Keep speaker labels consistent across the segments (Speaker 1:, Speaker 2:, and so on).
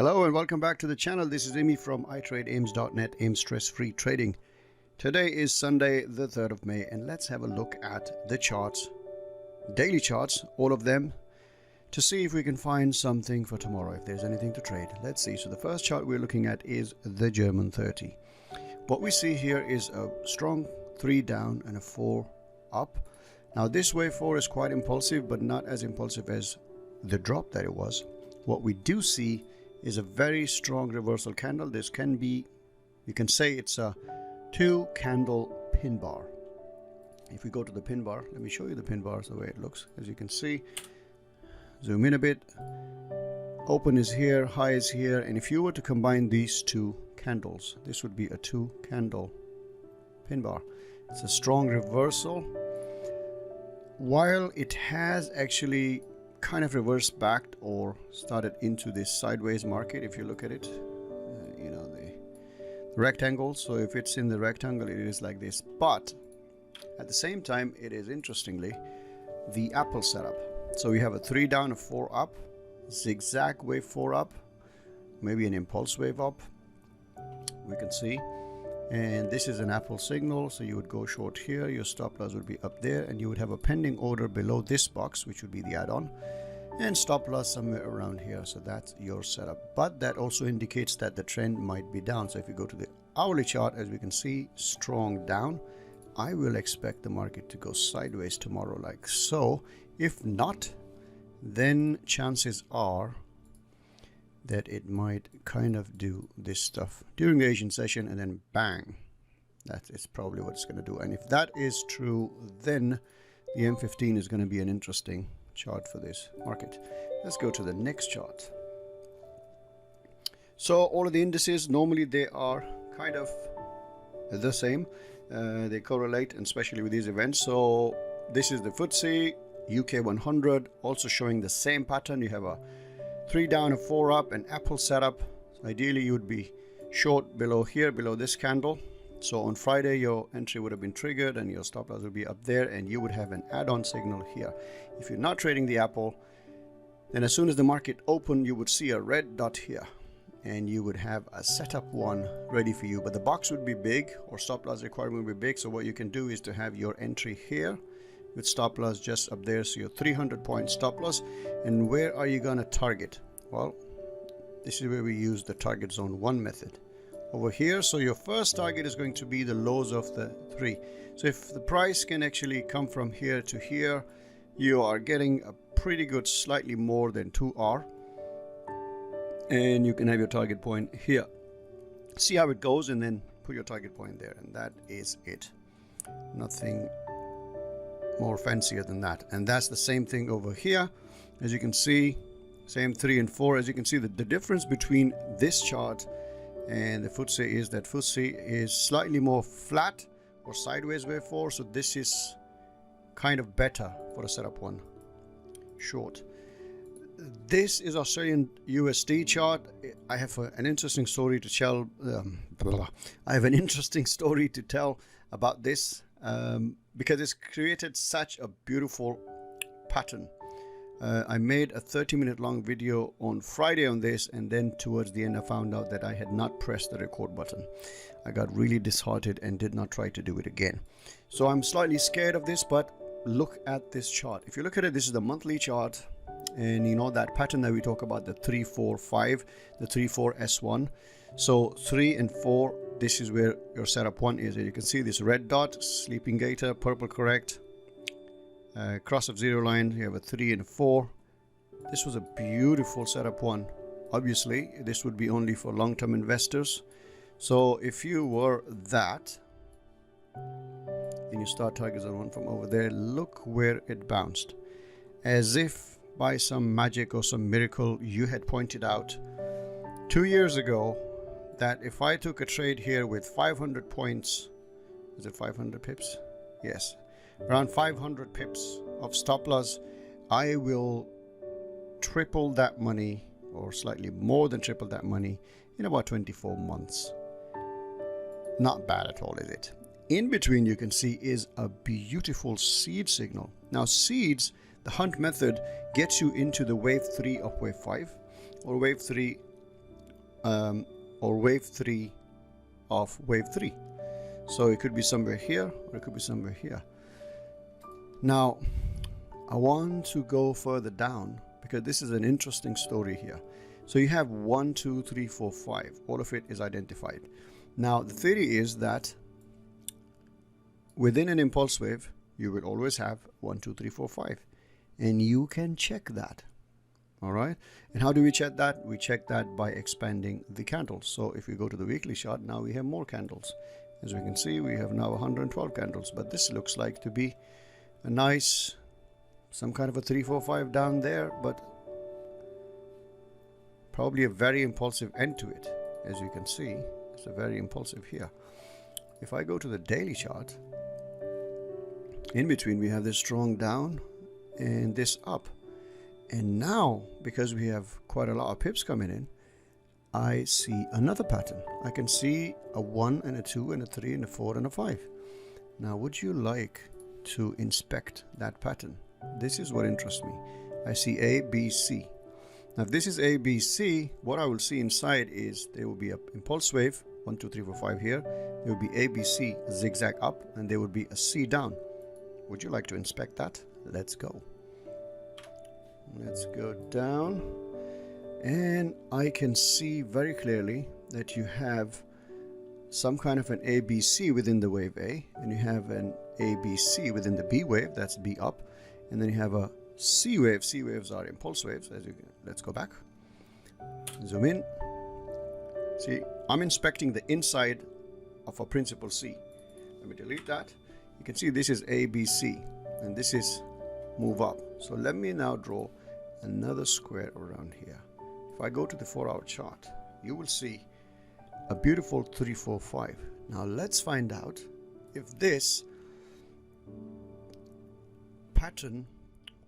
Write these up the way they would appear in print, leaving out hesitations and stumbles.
Speaker 1: Hello and welcome back to the channel. This is Amy from iTradeAIMS.net, AIM Stress-Free Trading. Today is Sunday the 3rd of May and let's have a look at the charts, daily charts, all of them, to see if we can find something for tomorrow, if there's anything to trade. Let's see. So the first chart we're looking at is the German 30. What we see here is a strong 3 down and a 4 up. Now this wave 4 is quite impulsive, but not as impulsive as the drop that it was. What we do see is a very strong reversal candle. This can be, you can say it's a 2 candle pin bar. If we go to the pin bar, let me show you the pin bars the way it looks. As you can see, zoom in a bit, open is here, high is here, and if you were to combine these two candles, this would be a 2 candle pin bar. It's a strong reversal. While it has actually kind of reversed back or started into this sideways market, if you look at it, the rectangle. So if it's in the rectangle, it is like this, but at the same time it is interestingly the apple setup. So we have a 3 down, a 4 up, zigzag wave 4 up, maybe an impulse wave up, we can see. And this is an apple signal, so you would go short here, your stop loss would be up there, and you would have a pending order below this box, which would be the add-on, and stop loss somewhere around here. So that's your setup, but that also indicates that the trend might be down. So if you go to the hourly chart, as we can see, strong down. I will expect the market to go sideways tomorrow like so. If not, then chances are that it might kind of do this stuff during the Asian session and then bang, that is probably what it's going to do. And if that is true, then the M15 is going to be an interesting chart for this market. Let's go to the next chart. So all of the indices, normally they are kind of the same, they correlate, and especially with these events. So this is the FTSE UK 100, also showing the same pattern. You have a 3 down, a 4 up, an apple setup. So ideally you would be short below here, below this candle. So on Friday your entry would have been triggered and your stop loss would be up there, and you would have an add-on signal here. If you're not trading the apple, then as soon as the market opened, you would see a red dot here and you would have a setup one ready for you, but the box would be big, or stop loss requirement would be big. So what you can do is to have your entry here with stop loss just up there, so your 300 point stop loss. And where are you going to target? Well, this is where we use the target zone 1 method over here. So your first target is going to be the lows of the 3. So if the price can actually come from here to here, you are getting a pretty good, slightly more than 2R, and you can have your target point here. See how it goes and then put your target point there, and that is it. Nothing more fancier than that. And that's the same thing over here. As you can see, same 3 and 4. As you can see, the difference between this chart and the FTSE is that FTSE is slightly more flat or sideways wave 4. So this is kind of better for a setup 1 short. This is Australian USD chart. I have an interesting story to tell. I have an interesting story to tell about this. Because it's created such a beautiful pattern. I made a 30-minute long video on Friday on this, and then towards the end I found out that I had not pressed the record button. I got really disheartened and did not try to do it again. So I'm slightly scared of this, but look at this chart. If you look at it, this is the monthly chart, and you know that pattern that we talk about, the 3 4 5, the 3 4 S1. So 3 and 4, this is where your setup 1 is. You can see this red dot, sleeping gator, purple correct, cross of 0 line. You have a 3 and a 4. This was a beautiful setup 1. Obviously this would be only for long-term investors. So if you were that and you start target zone 1 from over there, look where it bounced, as if by some magic or some miracle. You had pointed out 2 years ago that if I took a trade here with 500 points, is it 500 pips? Yes, around 500 pips of stop loss, I will triple that money, or slightly more than triple that money, in about 24 months. Not bad at all, is it? In between, you can see is a beautiful seed signal. Now seeds, the hunt method gets you into the wave 3 of wave 5 or wave 3 or wave 3 of wave 3. So it could be somewhere here, or it could be somewhere here. Now I want to go further down because this is an interesting story here. So you have 1, 2, 3, 4, 5. All of it is identified. Now the theory is that within an impulse wave, you will always have 1, 2, 3, 4, 5. And you can check that. All right. And how do we check that? We check that by expanding the candles. So if we go to the weekly chart, now we have more candles. As we can see, we have now 112 candles. But this looks like to be a nice, some kind of a 3, 4, 5 down there, but probably a very impulsive end to it. As you can see, it's a very impulsive here. If I go to the daily chart, in between we have this strong down and this up. And now, because we have quite a lot of pips coming in, I see another pattern. I can see a 1 and a 2 and a 3 and a 4 and a 5. Now, would you like to inspect that pattern? This is what interests me. I see A, B, C. Now, if this is A, B, C, what I will see inside is there will be an impulse wave, 1, 2, 3, 4, 5 here. There will be A, B, C, zigzag up, and there will be a C down. Would you like to inspect that? Let's go. Let's go down. And I can see very clearly that you have some kind of an ABC within the wave A, and you have an ABC within the B wave, that's B up, and then you have a C wave. C waves are impulse waves. Let's go back. Zoom in. See, I'm inspecting the inside of a principal C. Let me delete that. You can see this is ABC, and this is move up. So let me now draw another square around here. If I go to the 4-hour chart, you will see a beautiful 3, 4, 5. Now let's find out if this pattern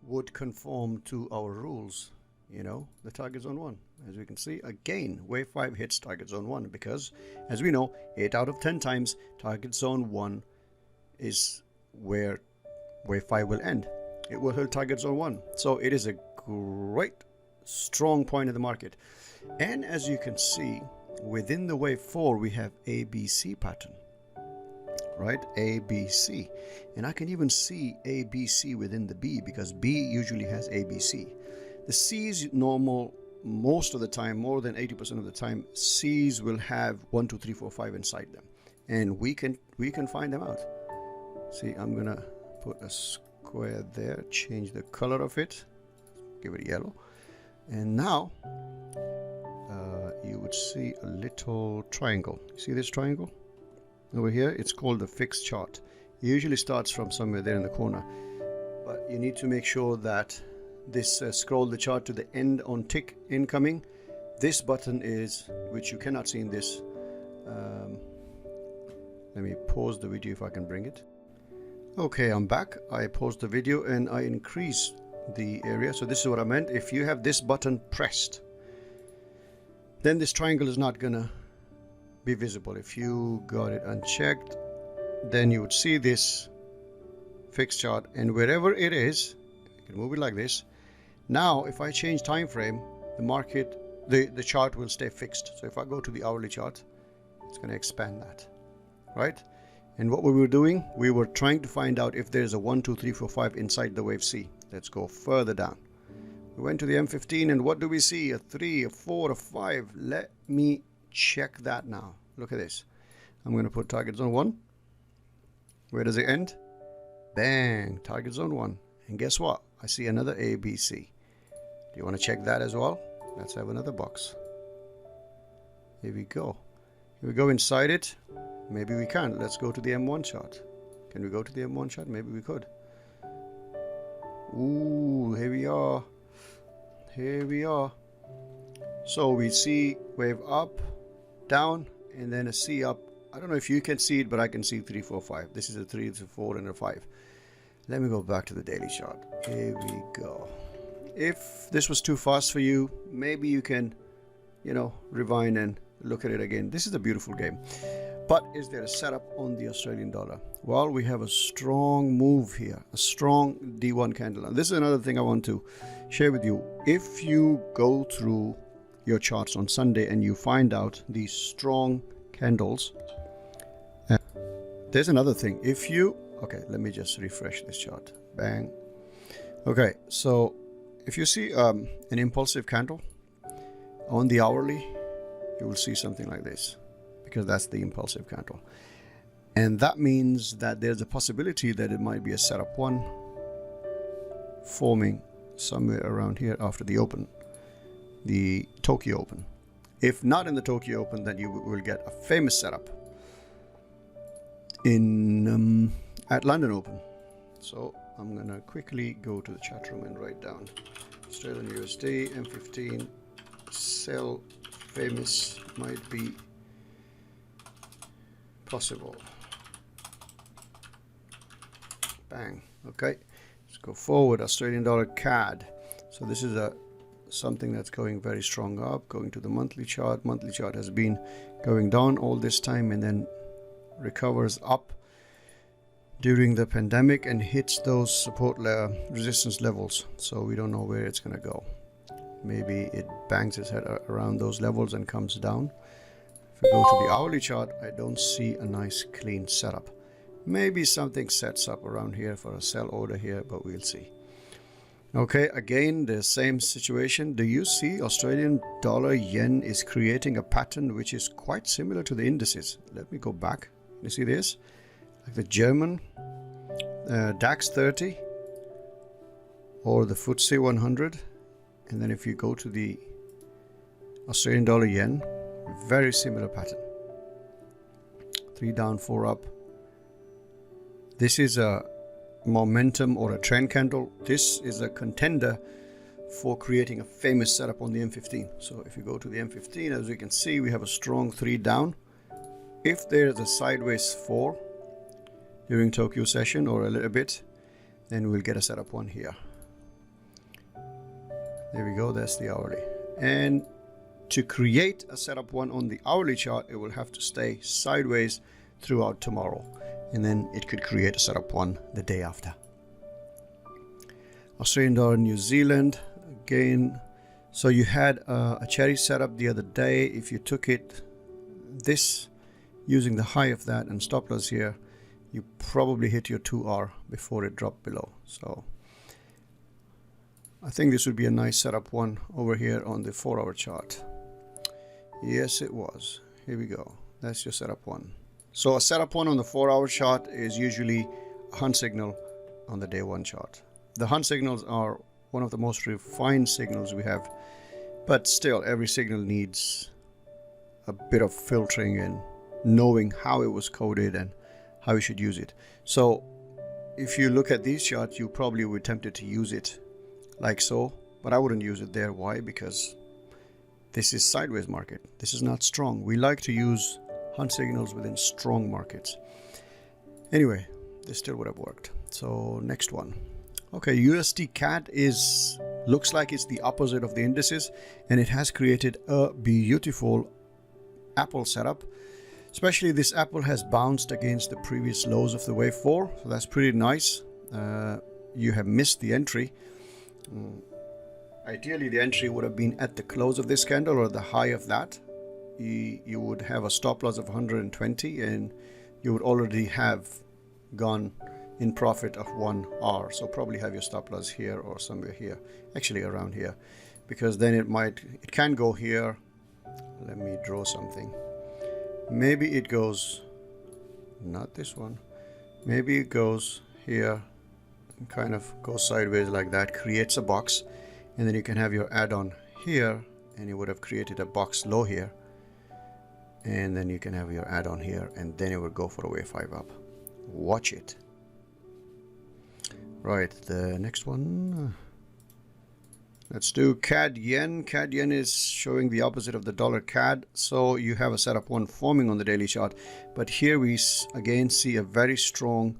Speaker 1: would conform to our rules. You know, the target zone 1. As we can see, again, wave 5 hits target zone 1 because, as we know, 8 out of 10 times target zone 1 is where wave 5 will end. It will hit target zone 1. So it is a great strong point in the market. And as you can see, within the wave 4 we have ABC pattern, right? ABC, and I can even see ABC within the B because B usually has ABC. The C's normal most of the time, more than 80% of the time, C's will have 1, 2, 3, 4, 5 inside them, and we can find them out. See, I'm gonna put a square there, change the color of it, give it yellow, and now you would see a little triangle. See this triangle over here? It's called the fixed chart. It usually starts from somewhere there in the corner, but you need to make sure that this scroll the chart to the end on tick incoming. This button is, which you cannot see in this, let me pause the video if I can bring it. Okay, I'm back. I paused the video and I increased the area. So this is what I meant. If you have this button pressed, then this triangle is not gonna be visible. If you got it unchecked, then you would see this fixed chart, and wherever it is, you can move it like this. Now if I change time frame, the market, the chart will stay fixed. So if I go to the hourly chart, it's going to expand that, right? And what we were doing, we were trying to find out if there's a 1, 2, 3, 4, 5 inside the wave C. Let's go further down. We went to the M15, and what do we see? A 3, a 4, a 5. Let me check that now. Look at this. I'm going to put target zone 1. Where does it end? Bang, target zone 1. And guess what? I see another A, B, C. Do you want to check that as well? Let's have another box. Here we go. Here we go inside it. Maybe we can't. Let's go to the M1 chart. Can we go to the M1 chart? Maybe we could. Ooh, here we are. Here we are. So we see wave up, down, and then a C up. I don't know if you can see it, but I can see 3, 4, 5. This is a 3, it's a 4, and a 5. Let me go back to the daily chart. Here we go. If this was too fast for you, maybe you can, rewind and look at it again. This is a beautiful game. But is there a setup on the Australian dollar? Well, we have a strong move here, a strong D1 candle. And this is another thing I want to share with you. If you go through your charts on Sunday and you find out these strong candles. There's another thing. If you, okay, let me just refresh this chart. Bang. Okay, so if you see an impulsive candle on the hourly, you will see something like this, because that's the impulsive candle. And that means that there's a possibility that it might be a setup one forming somewhere around here after the open, the Tokyo Open. If not in the Tokyo Open, then you will get a famous setup in at London Open. So I'm gonna quickly go to the chat room and write down Australian USD M15 sell famous might be possible. Bang. Okay, let's go forward. Australian dollar CAD. So this is something that's going very strong up. Going to the monthly chart. Monthly chart has been going down all this time and then recovers up during the pandemic and hits those support resistance levels. So we don't know where it's going to go. Maybe it bangs its head around those levels and comes down. If we go to the hourly chart, I don't see a nice clean setup. Maybe something sets up around here for a sell order here, but we'll see. Okay, again, the same situation. Do you see Australian dollar yen is creating a pattern which is quite similar to the indices? Let me go back. You see this? Like the German DAX 30 or the FTSE 100. And then if you go to the Australian dollar yen, very similar pattern. 3 down, 4 up. This is a momentum or a trend candle. This is a contender for creating a famous setup on the M15. So if you go to the M15, as we can see, we have a strong 3 down. If there's a sideways 4 during Tokyo session or a little bit, then we'll get a setup 1 here. There we go, that's the hourly. And to create a setup 1 on the hourly chart, it will have to stay sideways throughout tomorrow. And then it could create a setup 1 the day after. Australian dollar, New Zealand, again. So you had a cherry setup the other day. If you took it this using the high of that and stop loss here, you probably hit your 2R before it dropped below. So I think this would be a nice setup 1 over here on the 4-hour chart. Yes, it was. Here we go. That's your setup 1. So a setup 1 on the 4-hour chart is usually a hunt signal on the day 1 chart. The hunt signals are one of the most refined signals we have, but still every signal needs a bit of filtering and knowing how it was coded and how you should use it. So if you look at these charts, you probably would be tempted to use it like so, but I wouldn't use it there. Why? Because this is sideways market. This is not strong. We like to use hunt signals within strong markets. Anyway, this still would have worked. So next one. Okay, USD CAD looks like it's the opposite of the indices, and it has created a beautiful apple setup. Especially this apple has bounced against the previous lows of the wave 4, so that's pretty nice. You have missed the entry. Ideally the entry would have been at the close of this candle or the high of that. You would have a stop loss of 120 and you would already have gone in profit of 1R. So probably have your stop loss here or somewhere here, actually around here, because then it can go here. Let me draw something. Maybe it goes, not this one, maybe it goes here and kind of goes sideways like that, creates a box, and then you can have your add-on here, and you would have created a box low here, and then you can have your add-on here, and then it would go for a wave 5 up. Watch it. Right, the next one, let's do CAD yen. CAD yen is showing the opposite of the dollar CAD, so you have a setup 1 forming on the daily chart, but here we again see a very strong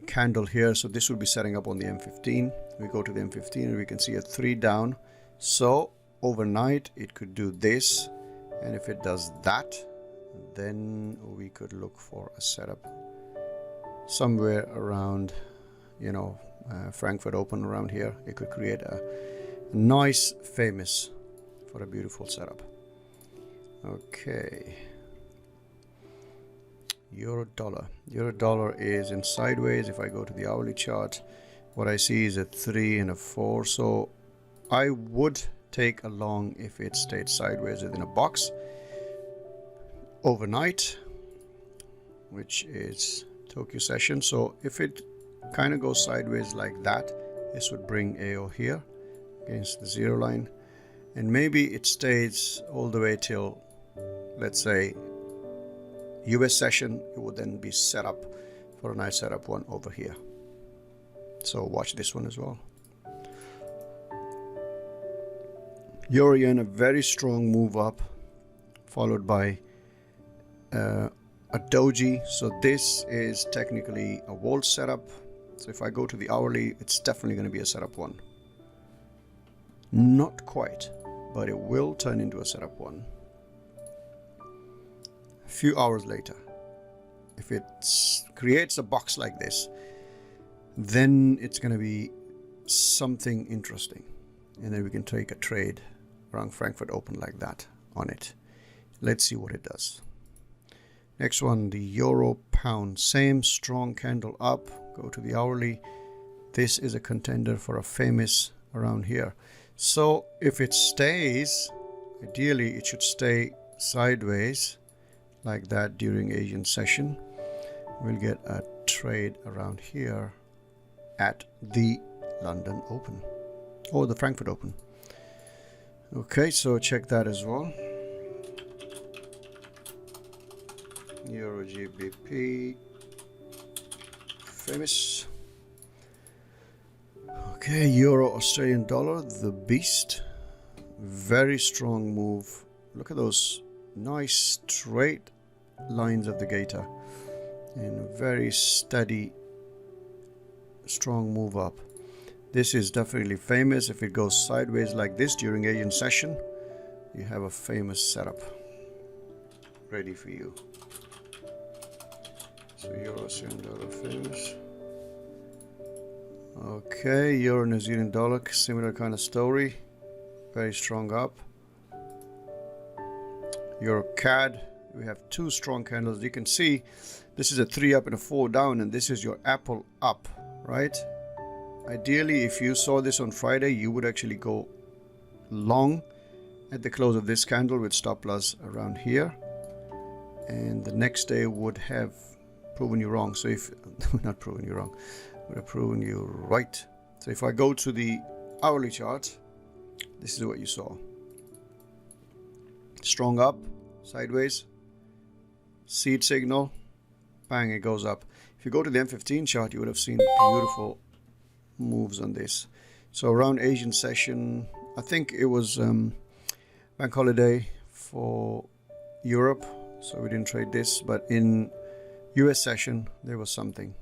Speaker 1: candle here, so this will be setting up on the M15. We go to the M15 and we can see a 3 down, so overnight it could do this, and if it does that, then we could look for a setup somewhere around, you know, Frankfurt Open around here. It could create a nice famous for a beautiful setup. Okay, euro dollar is in sideways. If I go to the hourly chart, what I see is a 3 and a 4, so I would take a long if it stayed sideways within a box overnight, which is Tokyo session. So if it kind of goes sideways like that, this would bring AO here against the 0 line, and maybe it stays all the way till, let's say, US session. It would then be set up for a nice setup one over here. So watch this one as well. Euro yen, a very strong move up, followed by a doji. So this is technically a wall setup. So if I go to the hourly, it's definitely going to be a setup one. Not quite, but it will turn into a setup one. A few hours later, if it creates a box like this, then it's going to be something interesting, and then we can take a trade around Frankfurt Open like that on it. Let's see what it does. Next one, the euro pound, same strong candle up. Go to the hourly. This is a contender for a famous around here. So if it stays, ideally it should stay sideways like that during Asian session. We'll get a trade around here at the London Open or the Frankfurt Open. Okay, so check that as well. Euro GBP, famous. Okay, Euro Australian dollar, the beast. Very strong move. Look at those nice straight lines of the gator, and very steady, strong move up. This is definitely famous. If it goes sideways like this during Asian session, you have a famous setup ready for you. So Euro Australian dollar famous. Okay, Euro New Zealand dollar, similar kind of story. Very strong up. Euro CAD, we have two strong candles. You can see this is a 3 up and a 4 down, and this is your Apple up, right? Ideally, if you saw this on Friday, you would actually go long at the close of this candle with stop loss around here, and the next day would have proven you wrong. So if not proven you wrong, would have proven you right. So if I go to the hourly chart, this is what you saw. Strong up, sideways, seed signal, bang, it goes up. If you go to the M15 chart, you would have seen beautiful moves on this. So around Asian session, I think it was bank holiday for Europe, so we didn't trade this, but in US session there was something.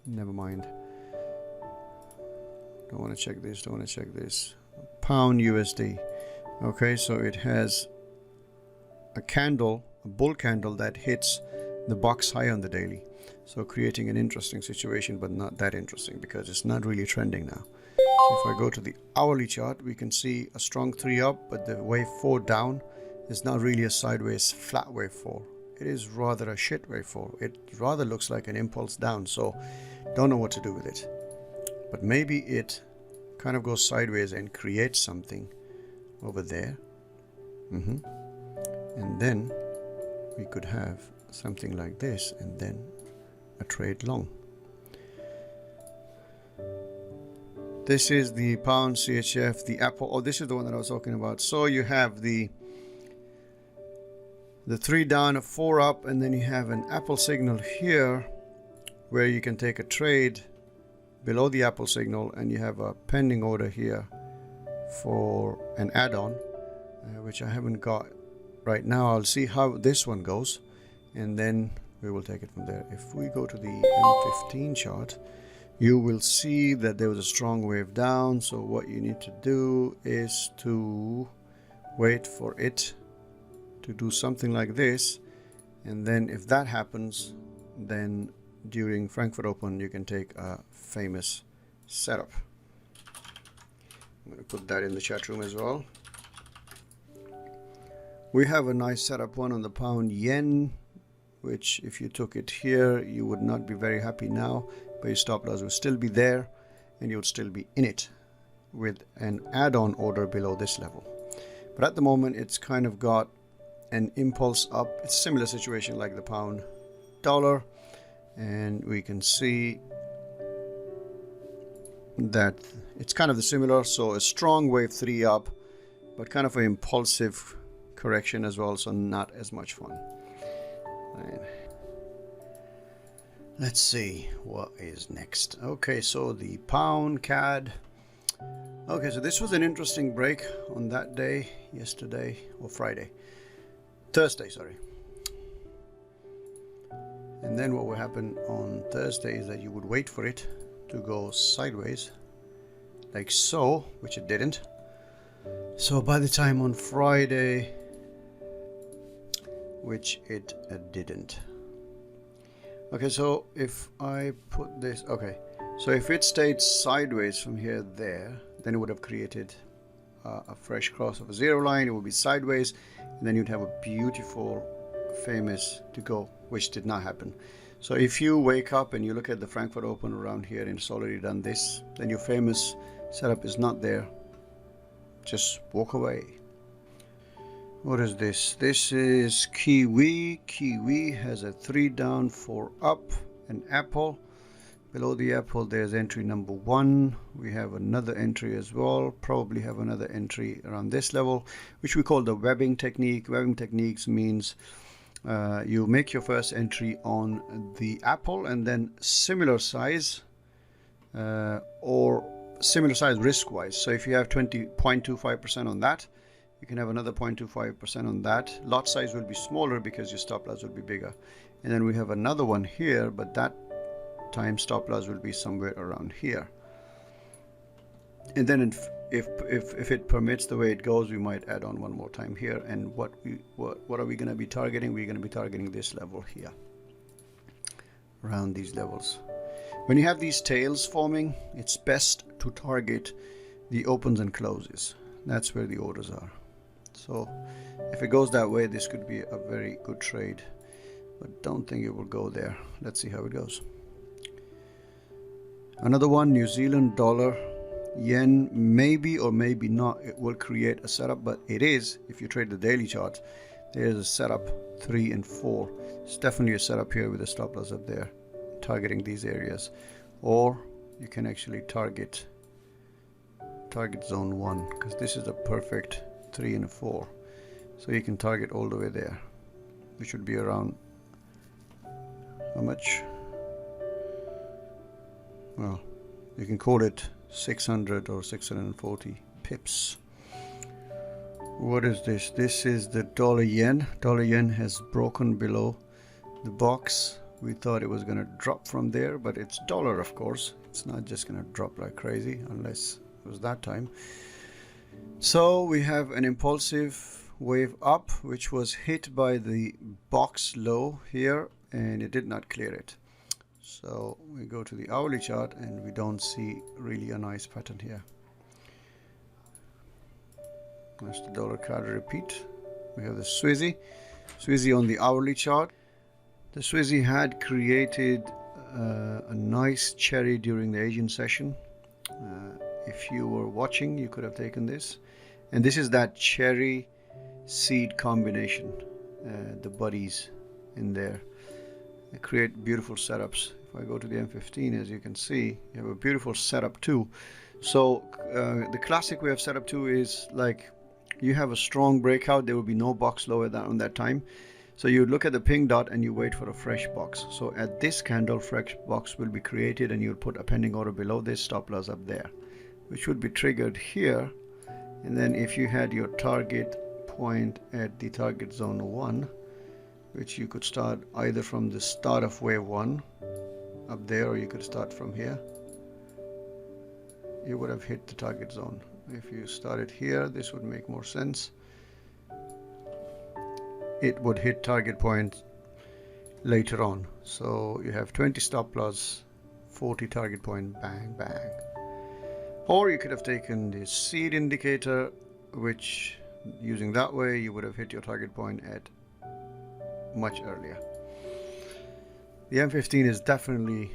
Speaker 1: Never mind. Don't want to check this, don't want to check this. Pound USD. Okay, so it has a candle, a bull candle that hits the box high on the daily. So creating an interesting situation, but not that interesting because it's not really trending now. So if I go to the hourly chart, we can see a strong 3 up, but the wave 4 down is not really a sideways flat wave 4. It is rather a shit wave 4. It rather looks like an impulse down, so don't know what to do with it. But maybe it kind of goes sideways and creates something over there. And then we could have something like this, and then a trade long. This is the pound CHF, the Apple. Oh, this is the one that I was talking about. So you have the 3 down, a 4 up, and then you have an Apple signal here where you can take a trade below the Apple signal, and you have a pending order here for an add-on, which I haven't got right now. I'll see how this one goes, and then we will take it from there. If we go to the M15 chart, you will see that there was a strong wave down. So what you need to do is to wait for it to do something like this, and then if that happens, then during Frankfurt Open you can take a famous setup. I'm going to put that in the chat room as well. We have a nice setup one on the pound yen, which if you took it here, you would not be very happy now, but your stop loss will still be there and you would still be in it with an add-on order below this level. But at the moment, it's kind of got an impulse up. It's a similar situation like the pound dollar, and we can see that it's kind of the similar. So a strong wave 3 up, but kind of an impulsive correction as well, so not as much fun. Right. Let's see what is next. Okay, so the pound CAD. Okay, so this was an interesting break on that day, yesterday, or Thursday, sorry. And then what will happen on Thursday is that you would wait for it to go sideways, like so, which it didn't. So by the time on Friday, which it didn't. Okay, so if I put this, okay, so if it stayed sideways from here there, then it would have created a fresh cross of a zero line. It would be sideways, and then you'd have a beautiful famous to go, which did not happen. So if you wake up and you look at the Frankfurt Open around here and it's already done this, then your famous setup is not there. Just walk away. What is this? This is Kiwi. Kiwi has a 3 down, 4 up, an apple. Below the apple, there's entry number 1. We have another entry as well. Probably have another entry around this level, which we call the webbing technique. Webbing techniques means you make your first entry on the apple and then similar size or similar size risk-wise. So if you have 20.25% on that, you can have another 0.25% on that. Lot size will be smaller because your stop loss will be bigger. And then we have another one here, but that time stop loss will be somewhere around here. And then if it permits the way it goes, we might add on one more time here. And what are we going to be targeting? We're going to be targeting this level here, around these levels. When you have these tails forming, it's best to target the opens and closes. That's where the orders are. So if it goes that way, this could be a very good trade, but don't think it will go there. Let's see how it goes. Another one, New Zealand dollar, yen, maybe or maybe not, it will create a setup, but it is, if you trade the daily chart, there's a setup 3 and 4. It's definitely a setup here with a stop loss up there, targeting these areas. Or you can actually target zone 1, because this is a perfect 3 and a 4. So you can target all the way there, which would be around, how much? Well, you can call it 600 or 640 pips. What is this? This is the dollar yen. Dollar yen has broken below the box. We thought it was going to drop from there, but it's dollar, of course. It's not just going to drop like crazy unless it was that time. So we have an impulsive wave up, which was hit by the box low here, and it did not clear it. So we go to the hourly chart and we don't see really a nice pattern here. That's the dollar CAD repeat. We have the Swizzy on the hourly chart. The Swizzy had created a nice cherry during the Asian session. If you were watching, you could have taken this. And this is that cherry seed combination, the buddies in there. They create beautiful setups. If I go to the M15, as you can see, you have a beautiful setup too. So the classic way of setup too is like you have a strong breakout, there will be no box lower than on that time. So you look at the pink dot and you wait for a fresh box. So at this candle, fresh box will be created and you'll put a pending order below this, stop loss up there, which would be triggered here. And then if you had your target point at the target zone 1, which you could start either from the start of wave 1 up there, or you could start from here, you would have hit the target zone. If you started here, this would make more sense. It would hit target point later on. So you have 20 stop loss, 40 target point, bang, bang. Or you could have taken the seed indicator, which Using that way, you would have hit your target point at much earlier. The M15 is definitely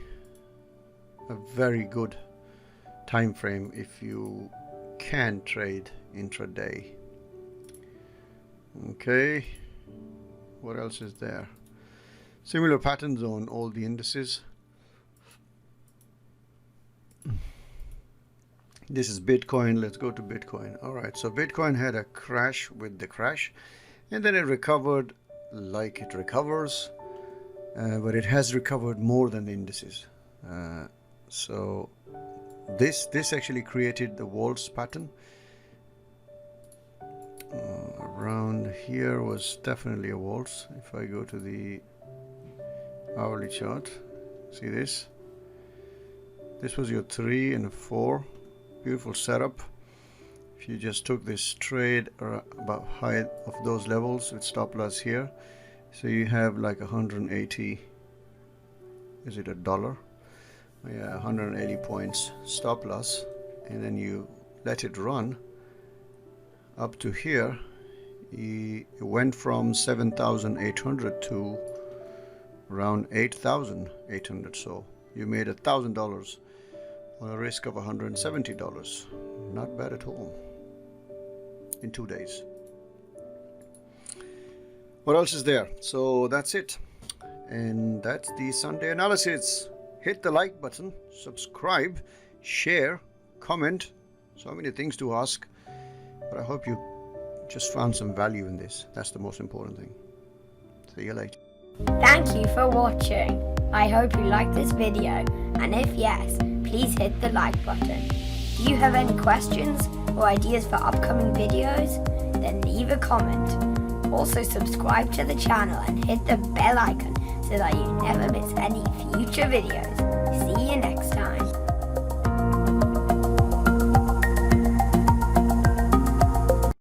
Speaker 1: a very good time frame if you can trade intraday. Okay, what else is there? Similar patterns on all the indices. This is Bitcoin. Let's go to Bitcoin. All right, so Bitcoin had a crash with the crash, and then it recovered like it recovers, but it has recovered more than the indices. So this actually created the waltz pattern. Around here was definitely a waltz. If I go to the hourly chart, see this? This was your 3 and a 4. Beautiful setup. If you just took this trade about height of those levels with stop loss here, so you have like 180, is it $1? Yeah, 180 points stop loss, and then you let it run up to here. It went from 7,800 to around 8,800, so you made $1,000 on a risk of $170. Not bad at all in 2 days. What else is there? So that's it, and that's the Sunday analysis. Hit the like button, subscribe, share, comment. So many things to ask, but I hope you just found some value in this. That's the most important thing. See you later.
Speaker 2: Thank you for watching. I hope you liked this video, and if yes, please hit the like button. Do you have any questions or ideas for upcoming videos? Then leave a comment. Also subscribe to the channel and hit the bell icon so that you never miss any future videos. See you next time.